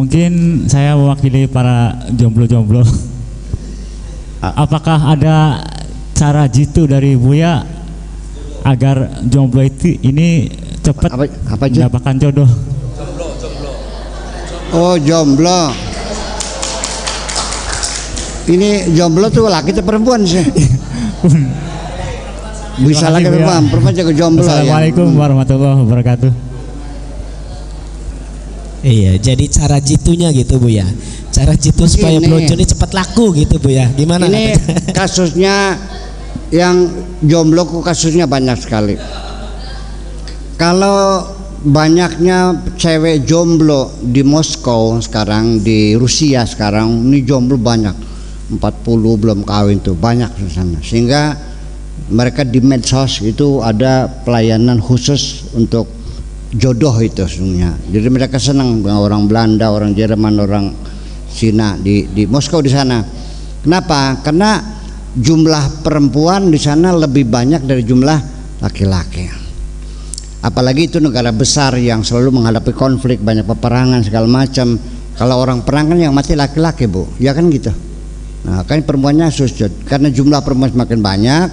Mungkin saya mewakili para jomblo-jomblo. Apakah ada cara jitu dari Buya agar jomblo ini cepat mendapatkan jodoh? Oh, jomblo. Ini jomblo tuh laki atau perempuan sih? Bisa lagi perempuan jago jomblo. Assalamualaikum warahmatullahi wabarakatuh. Iya, jadi cara jitunya gitu Bu ya. Cara jitu supaya blojo ini cepat laku gitu Bu ya. Gimana? Ini kasusnya yang jomblo kasusnya banyak sekali. Kalau banyaknya cewek jomblo di Moskow sekarang, di Rusia sekarang ini jomblo banyak, 40 belum kawin tuh banyak di sana. Sehingga mereka di medsos itu ada pelayanan khusus untuk jodoh itu sebenarnya. Jadi mereka senang, orang Belanda, orang Jerman, orang Cina di Moskow di sana. Kenapa? Karena jumlah perempuan di sana lebih banyak dari jumlah laki-laki. Apalagi itu negara besar yang selalu menghadapi konflik, banyak peperangan segala macam. Kalau orang perang kan yang mati laki-laki Bu, ya kan gitu. Nah kan perempuannya susut. Karena jumlah perempuan semakin banyak,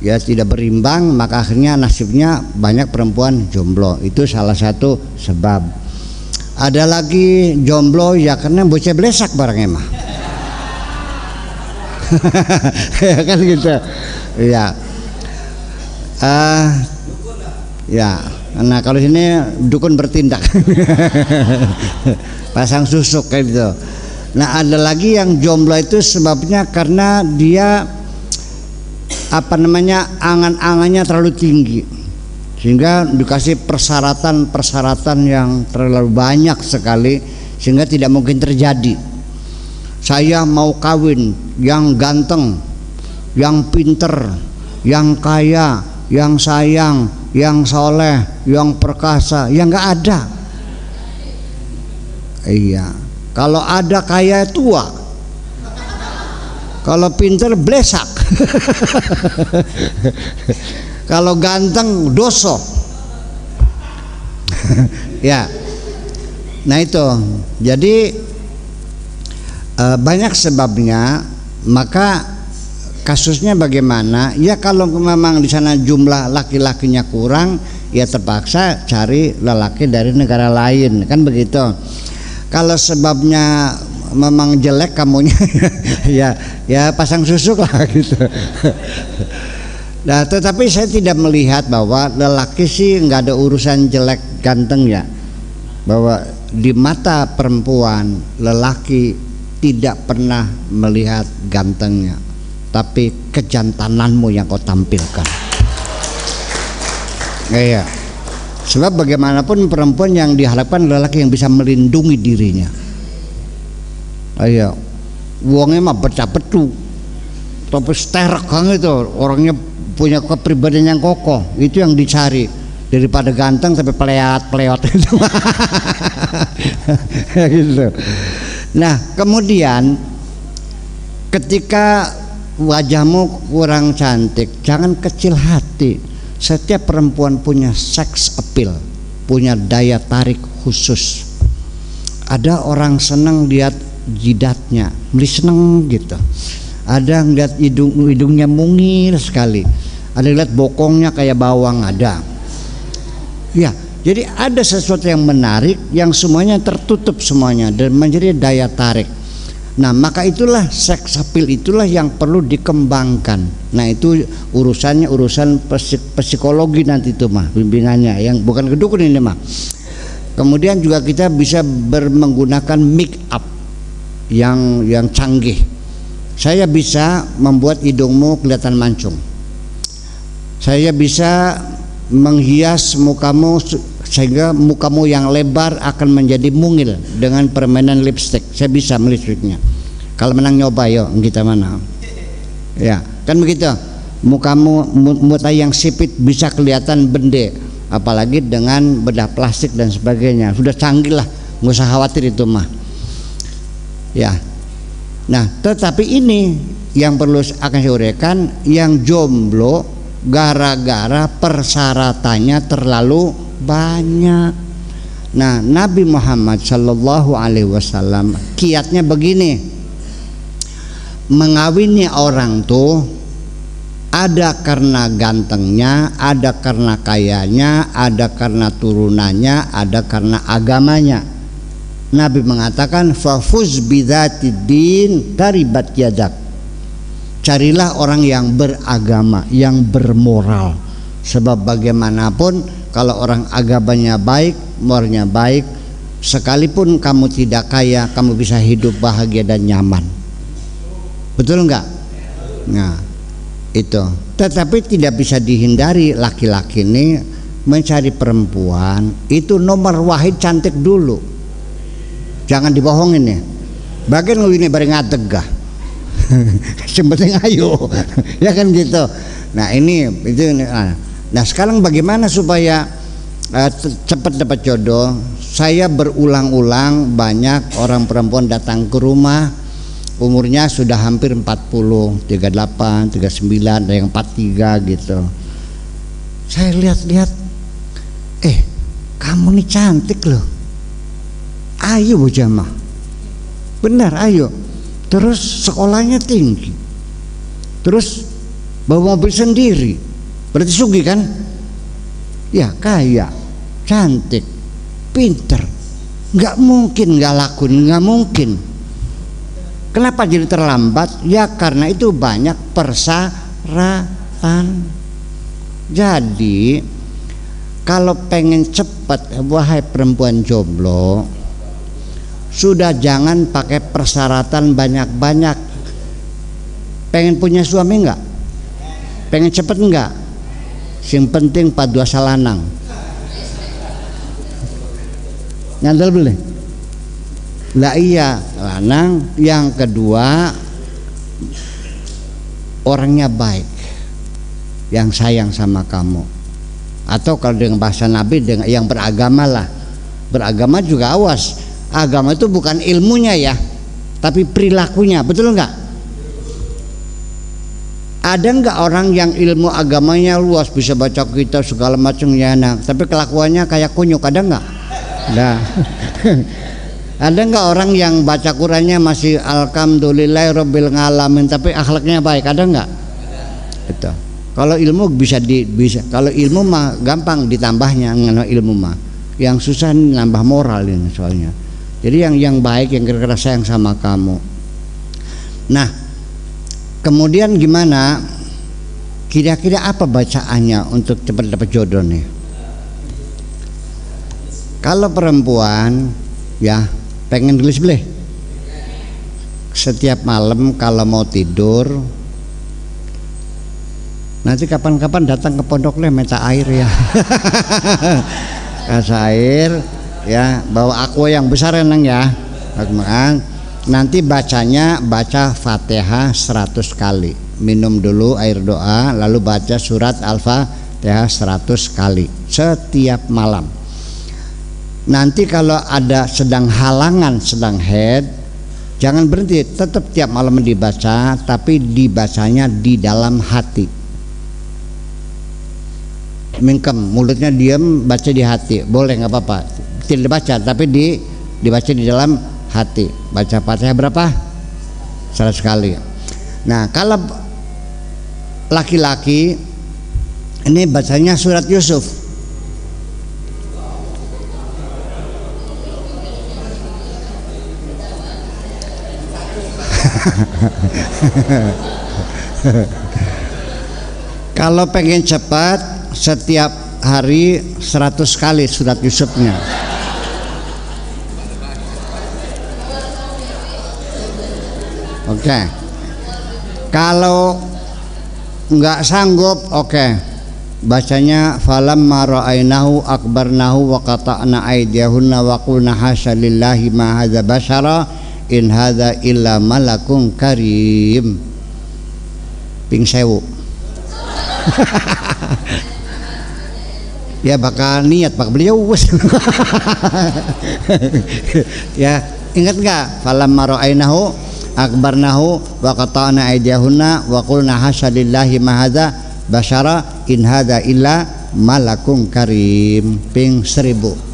ya tidak berimbang, maka akhirnya nasibnya banyak perempuan jomblo. Itu salah satu sebab. Ada lagi jomblo ya karena bocah blesak barangnya mah. Ya kan gitu. Ya. Ya. Nah kalau sini dukun bertindak. Pasang susuk kayak gitu. Nah ada lagi yang jomblo itu sebabnya karena dia angan-angannya terlalu tinggi sehingga dikasih persyaratan yang terlalu banyak sekali sehingga tidak mungkin terjadi. Saya mau kawin yang ganteng, yang pinter, yang kaya, yang sayang, yang soleh, yang perkasa, yang nggak ada. Iya, kalau ada kaya tua, kalau pinter blesak. Kalau ganteng doso. Ya. Nah itu. Jadi banyak sebabnya. Maka kasusnya bagaimana? Ya kalau memang di sana jumlah laki-lakinya kurang, ya terpaksa cari lelaki dari negara lain, kan begitu. Kalau sebabnya memang jelek kamunya ya pasang susuk lah gitu. Nah tetapi saya tidak melihat bahwa lelaki sih nggak ada urusan jelek ganteng ya, bahwa di mata perempuan lelaki tidak pernah melihat gantengnya, tapi kejantananmu yang kau tampilkan. Iya, sebab bagaimanapun perempuan yang diharapkan lelaki yang bisa melindungi dirinya. Ayo, uangnya mah beca-betu, tapi sterek kan itu, orangnya punya kepribadian yang kokoh, itu yang dicari daripada ganteng tapi peleot itu. Gitu. Nah kemudian ketika wajahmu kurang cantik, jangan kecil hati. Setiap perempuan punya sex appeal, punya daya tarik khusus. Ada orang senang lihat jidatnya, beli seneng gitu. Ada ngeliat hidungnya mungil sekali. Ada ngeliat bokongnya kayak bawang ada. Ya, jadi ada sesuatu yang menarik yang semuanya tertutup semuanya dan menjadi daya tarik. Nah, maka itulah sex appeal itulah yang perlu dikembangkan. Nah, itu urusannya urusan psikologi nanti itu mah bimbingannya yang bukan kedukun ini mah. Kemudian juga kita bisa menggunakan make up yang canggih. Saya bisa membuat hidungmu kelihatan mancung. Saya bisa menghias mukamu sehingga mukamu yang lebar akan menjadi mungil dengan permainan lipstick. Saya bisa melipstiknya. Kalau menang nyoba yuk kita mana? Ya, kan begitu. Mukamu muta yang sipit bisa kelihatan bende, apalagi dengan bedah plastik dan sebagainya. Sudah canggih lah, nggak usah khawatir itu mah. Ya. Nah, tetapi ini yang perlu akan saya uraikan, yang jomblo gara-gara persyaratannya terlalu banyak. Nah, Nabi Muhammad Shallallahu Alaihi Wasallam kiatnya begini, mengawini orang tuh ada karena gantengnya, ada karena kayanya, ada karena turunannya, ada karena agamanya. Nabi mengatakan fafuz bidzatid din taribat yadak. Carilah orang yang beragama, yang bermoral. Sebab bagaimanapun kalau orang agamanya baik, moralnya baik, sekalipun kamu tidak kaya, kamu bisa hidup bahagia dan nyaman. Betul enggak? Nah, itu. Tetapi tidak bisa dihindari, laki-laki ini mencari perempuan itu nomor wahid cantik dulu. Jangan dibohongin ya. Bagian ini bareng ngadegah. Sebenarnya ayo. Ya kan gitu. Nah, ini itu. Nah, sekarang bagaimana supaya cepat dapat jodoh? Saya berulang-ulang banyak orang perempuan datang ke rumah, umurnya sudah hampir 40, 38, 39, ada yang 43 gitu. Saya lihat-lihat, kamu nih cantik loh. Ayo Bu Jamaah. Benar, ayo. Terus sekolahnya tinggi. Terus bawa mobil sendiri. Berarti sugih kan? Ya, kaya, cantik, pinter. Nggak mungkin nggak laku, nggak mungkin. Kenapa jadi terlambat? Ya karena itu banyak persyaratan. Jadi kalau pengen cepat, wahai perempuan jomblo, sudah jangan pakai persyaratan banyak-banyak. Pengen punya suami enggak? Pengen cepet enggak? Yang penting padua salanang. Nyandel boleh? Lah iya, lanang. Yang kedua, orangnya baik, yang sayang sama kamu. Atau kalau dengan bahasa Nabi, dengan yang beragama lah. Beragama juga awas. Agama itu bukan ilmunya ya, tapi perilakunya, betul enggak? Ada enggak orang yang ilmu agamanya luas, bisa baca kitab segala macam ya, nah, tapi kelakuannya kayak kunyuk, ada enggak? Nah. Ada enggak orang yang baca Qurannya masih alhamdulillahirabbil alamin, tapi akhlaknya baik, ada enggak? Itu. Kalau ilmu bisa kalau ilmu mah gampang ditambahnya, ilmu mah. Yang susah nambah moral ini soalnya. Jadi yang baik, yang kira-kira sayang sama kamu. Nah, kemudian gimana? Kira-kira apa bacaannya untuk cepat dapat jodoh nih? Kalau perempuan ya pengen tulis boleh. Setiap malam kalau mau tidur, nanti kapan-kapan datang ke pondok minta air ya. Kasih air ya, bawa aqua yang besar ya Nang ya. Nanti baca Fatihah 100 kali. Minum dulu air doa, lalu baca surat Al-Fatihah 100 kali setiap malam. Nanti kalau ada sedang halangan, sedang head, jangan berhenti, tetap tiap malam dibaca, tapi dibacanya di dalam hati. Mingkem, mulutnya diam, baca di hati, boleh nggak apa-apa. Tidak dibaca, tapi dibaca di dalam hati. Baca Fatihah berapa? 100 kali. Nah, kalau laki-laki ini bacanya surat Yusuf. Kalau pengen cepat, setiap hari 100 kali surat Yusufnya. Oke. Kalau nggak sanggup, bacanya falamma ra'ainahu akbarnahu wa qata'na aydiyahunna wa qulna hasya lillahi ma hadza basyara in hadza illa malakun karim. Ping sewu. Ya bakal niat bakal beliau ya, ingat nggak? Falamma ra'ainahu akbarnahu wa qata'na aydiyahunna wa qulna hasya lillahi ma hadza basyara in hadza illa malakun karim. Ping 1000.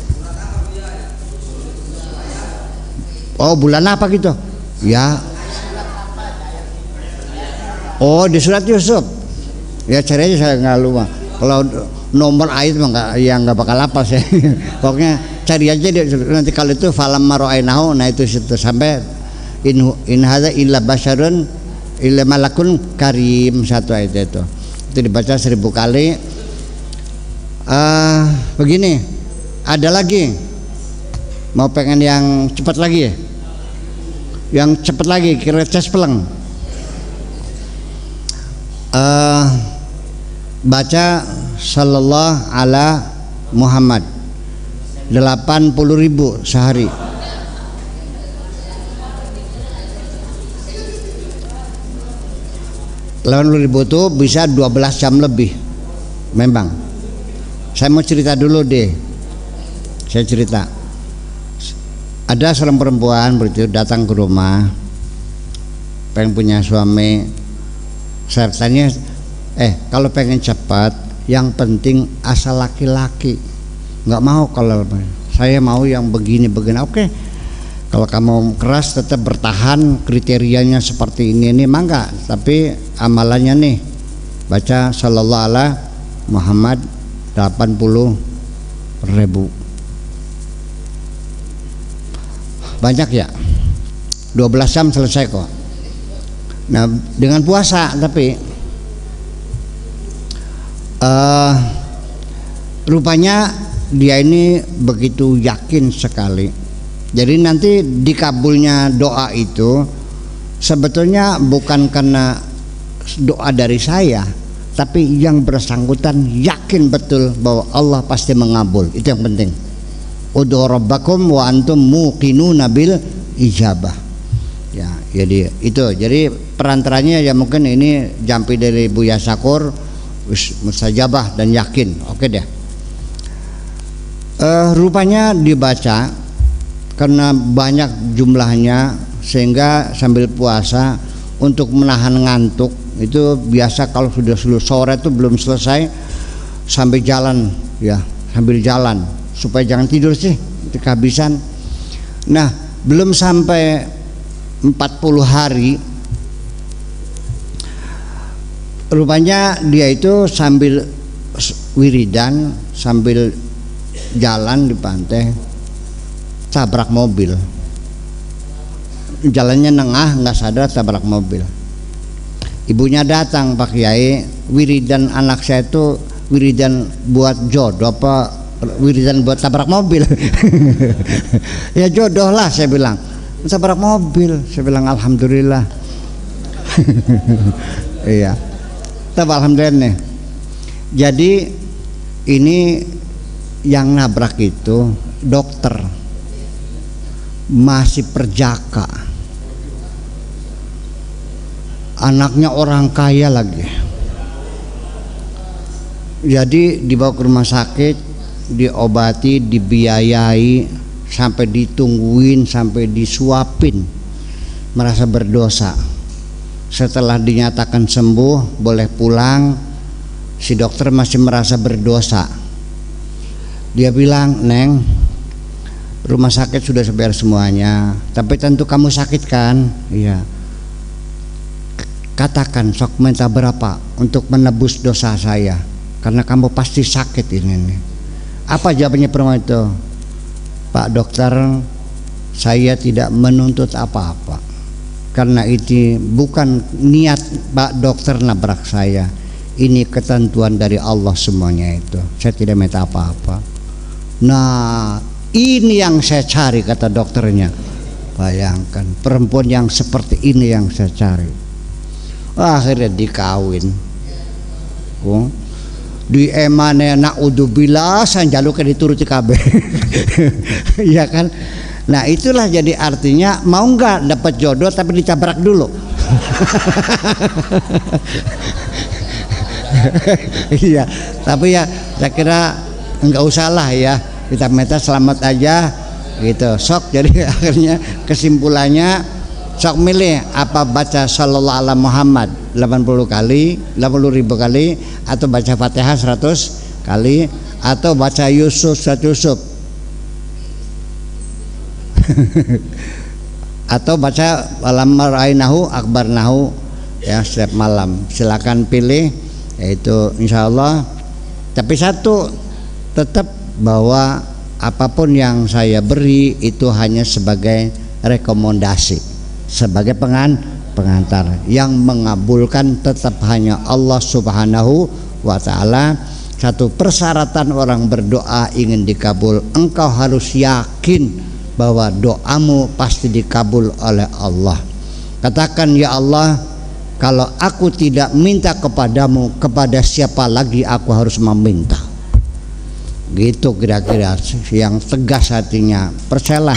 Oh, bulan apa gitu? Ya. Oh, di surat Yusuf. Ya cari aja, saya nggak lupa. Kalau nomor ayat mah nggak, ya nggak bakal apa sih. Pokoknya cari aja nanti kalau itu falam maro'ainahu, nah itu situ sampai in hadza illa basyarun illa malakun karim, satu ayat itu dibaca 1000 kali. Begini, ada lagi mau pengen yang cepat lagi ya? Yang cepat lagi kira cespleng. Baca sallallahu ala Muhammad 80.000 sehari. Ribu itu bisa 12 jam lebih. Memang saya mau cerita dulu deh. Saya cerita, ada seorang perempuan begitu datang ke rumah, pengen punya suami. Saya tanya, kalau pengen cepat, yang penting asal laki-laki. Nggak mau kalau saya mau yang begini-begini. Oke, kalau kamu keras tetap bertahan, kriterianya seperti ini mangga. Tapi amalannya nih, baca sallallahu ala Muhammad 80.000. Banyak ya, 12 jam selesai kok. Nah, dengan puasa tapi rupanya dia ini begitu yakin sekali. Jadi nanti dikabulnya doa itu sebetulnya bukan karena doa dari saya, tapi yang bersangkutan yakin betul bahwa Allah pasti mengabul. Itu yang penting. Ud'u rabbakum wa antum muqinuna bil ijabah. Ya, jadi itu. Jadi perantaranya ya mungkin ini jampi dari Buya Sakur, mustajabah dan yakin. Oke deh. Rupanya dibaca karena banyak jumlahnya sehingga sambil puasa untuk menahan ngantuk itu biasa. Kalau sudah sore itu belum selesai sambil jalan ya, sambil jalan supaya jangan tidur sih kehabisan. Nah, belum sampai 40 hari rupanya dia itu sambil wiridan sambil jalan di pantai tabrak mobil. Jalannya nengah, nggak sadar tabrak mobil. Ibunya datang, Pak Kiai, wiridan anak saya itu wiridan buat jodoh apa wiridan buat tabrak mobil? Ya jodoh lah, saya bilang. Tabrak mobil, saya bilang alhamdulillah. Iya, tapi alhamdulillah nih. Jadi ini yang nabrak itu dokter, masih perjaka, anaknya orang kaya lagi. Jadi dibawa ke rumah sakit, diobati, dibiayai, sampai ditungguin, sampai disuapin, merasa berdosa. Setelah dinyatakan sembuh boleh pulang, si dokter masih merasa berdosa. Dia bilang, Neng, rumah sakit sudah bayar semuanya, tapi tentu kamu sakit kan? Iya. Katakan sok minta berapa untuk menebus dosa saya, karena kamu pasti sakit ini. Apa jawabannya perempuan itu? Pak dokter, saya tidak menuntut apa-apa, karena itu bukan niat Pak dokter nabrak saya. Ini ketentuan dari Allah semuanya itu. Saya tidak minta apa-apa. Nah, ini yang saya cari, kata dokternya. Bayangkan, perempuan yang seperti ini yang saya cari. Akhirnya dikawin. Di emane naudzubillah sanjaluke dituruti kabeh. Iya kan? Nah, itulah jadi artinya mau nggak dapat jodoh tapi ditabrak dulu. Iya, tapi ya saya kira enggak usah lah ya, kita minta selamat aja gitu. Sok, jadi akhirnya kesimpulannya sok milih apa baca sallallahu ala Muhammad 80 kali, 80.000 kali, atau baca Fatihah 100 kali, atau baca Yusuf surat Yusuf. atau baca alam rainahu akbarnahu ya setiap malam. Silakan pilih, yaitu insya Allah. Tapi satu, tetap bahwa apapun yang saya beri itu hanya sebagai rekomendasi, sebagai pengantar. Yang mengabulkan tetap hanya Allah Subhanahu wa ta'ala. Satu persyaratan orang berdoa ingin dikabul, engkau harus yakin bahwa doamu pasti dikabul oleh Allah. Katakan, ya Allah, kalau aku tidak minta kepadamu, kepada siapa lagi aku harus meminta? Gitu kira-kira yang tegas hatinya. Percayalah,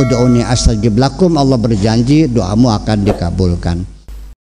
ud'uni astajib lakum, Allah berjanji doamu akan dikabulkan.